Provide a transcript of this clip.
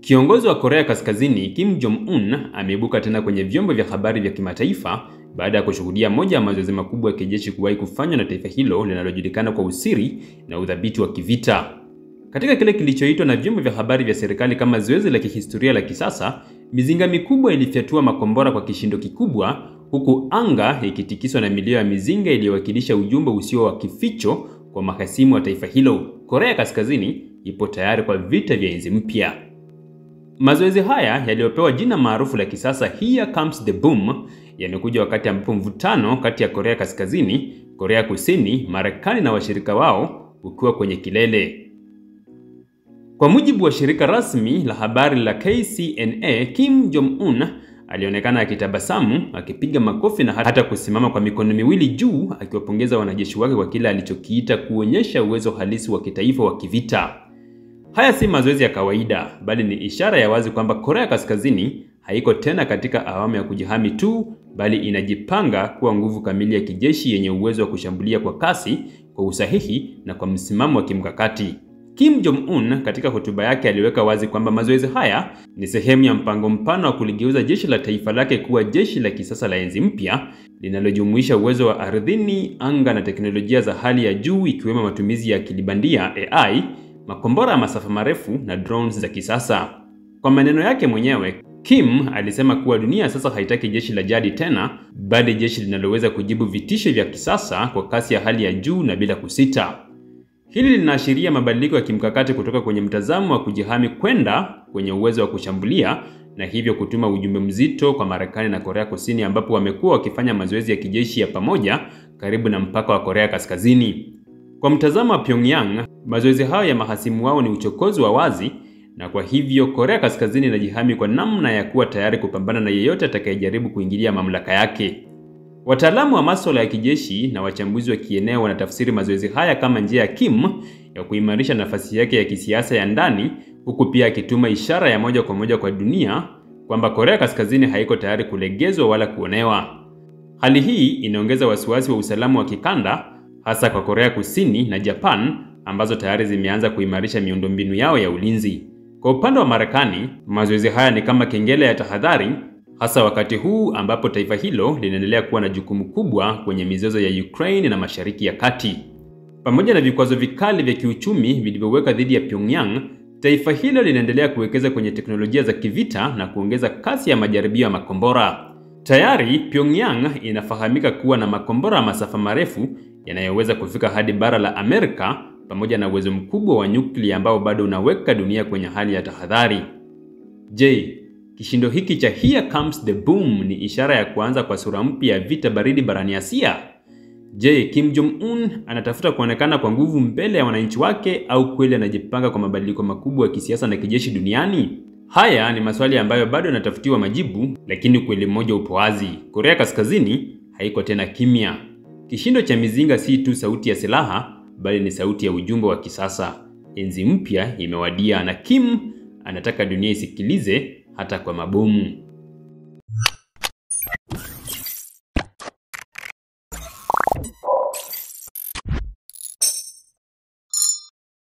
Kiongozi wa Korea Kaskazini Kim Jong-un ameibuka tena kwenye vyombo vya habari vya kimataifa baada ya kushuhudia moja ya mazoezi makubwa ya kijeshi kuwahi kufanywa na taifa hilo linalojulikana kwa usiri na udhabiti wa kivita. Katika kile kilichoitwa na vyombo vya habari vya serikali kama zoezi la kihistoria la kisasa, mizinga mikubwa ilifyatua makombora kwa kishindo kikubwa, huku anga ikitikiswa na milio ya mizinga iliyowakilisha ujumbe usio wa kificho kwa mahasimu wa taifa hilo. Korea Kaskazini ipo tayari kwa vita vya enzi mpya. Mazoezi haya yaliyopewa jina maarufu la kisasa Here Comes the Boom yamekuja wakati ambapo mvutano kati ya Korea Kaskazini, Korea Kusini, Marekani na washirika wao ukiwa kwenye kilele. Kwa mujibu wa shirika rasmi la habari la KCNA, Kim Jong-un alionekana akitabasamu, akipiga makofi na hata kusimama kwa mikono miwili juu akiwapongeza wanajeshi wake kwa kile alichokiita kuonyesha uwezo halisi wa kitaifa wa kivita. Haya si mazoezi ya kawaida, bali ni ishara ya wazi kwamba Korea Kaskazini haiko tena katika awamu ya kujihami tu, bali inajipanga kuwa nguvu kamili ya kijeshi yenye uwezo wa kushambulia kwa kasi, kwa usahihi na kwa msimamo wa kimkakati. Kim Jong-un katika hotuba yake aliweka wazi kwamba mazoezi haya ni sehemu ya mpango mpana wa kuligeuza jeshi la taifa lake kuwa jeshi la kisasa la enzi mpya, linalojumuisha uwezo wa ardhini, anga na teknolojia za hali ya juu, ikiwemo matumizi ya akili bandia AI, makombora ya masafa marefu na drones za kisasa. Kwa maneno yake mwenyewe, Kim alisema kuwa dunia sasa haitaki jeshi la jadi tena, bali jeshi linaloweza kujibu vitisho vya kisasa kwa kasi ya hali ya juu na bila kusita. Hili linaashiria mabadiliko ya kimkakati kutoka kwenye mtazamo wa kujihami kwenda kwenye uwezo wa kushambulia, na hivyo kutuma ujumbe mzito kwa Marekani na Korea Kusini, ambapo wamekuwa wakifanya mazoezi ya kijeshi ya pamoja karibu na mpaka wa Korea Kaskazini. Kwa mtazamo wa Pyongyang, mazoezi hayo ya mahasimu wao ni uchokozi wa wazi, na kwa hivyo Korea Kaskazini inajihami kwa namna ya kuwa tayari kupambana na yeyote atakayejaribu kuingilia mamlaka yake. Wataalamu wa masuala ya kijeshi na wachambuzi wa kieneo wanatafsiri mazoezi haya kama njia ya Kim ya kuimarisha nafasi yake ya kisiasa ya ndani, huku pia akituma ishara ya moja kwa moja kwa dunia kwamba Korea Kaskazini haiko tayari kulegezwa wala kuonewa. Hali hii inaongeza wasiwasi wa usalama wa kikanda, hasa kwa Korea Kusini na Japan ambazo tayari zimeanza kuimarisha miundombinu yao ya ulinzi. Kwa upande wa Marekani, mazoezi haya ni kama kengele ya tahadhari, hasa wakati huu ambapo taifa hilo linaendelea kuwa na jukumu kubwa kwenye mizozo ya Ukraine na Mashariki ya Kati. Pamoja na vikwazo vikali vya kiuchumi vilivyoweka dhidi ya Pyongyang, taifa hilo linaendelea kuwekeza kwenye teknolojia za kivita na kuongeza kasi ya majaribio ya makombora. Tayari Pyongyang inafahamika kuwa na makombora ya masafa marefu yanayoweza kufika hadi bara la Amerika, pamoja na uwezo mkubwa wa nyuklia ambao bado unaweka dunia kwenye hali ya tahadhari. Je, kishindo hiki cha Here Comes the Boom ni ishara ya kuanza kwa sura mpya ya vita baridi barani Asia? Je, Kim Jong-un anatafuta kuonekana kwa nguvu mbele ya wananchi wake, au kweli anajipanga kwa mabadiliko makubwa ya kisiasa na kijeshi duniani? Haya ni maswali ambayo bado yanatafutiwa majibu, lakini kweli mmoja upo wazi: Korea Kaskazini haiko tena kimya. Kishindo cha mizinga si tu sauti ya silaha, bali ni sauti ya ujumbe wa kisasa. Enzi mpya imewadia na Kim anataka dunia isikilize hata kwa mabomu.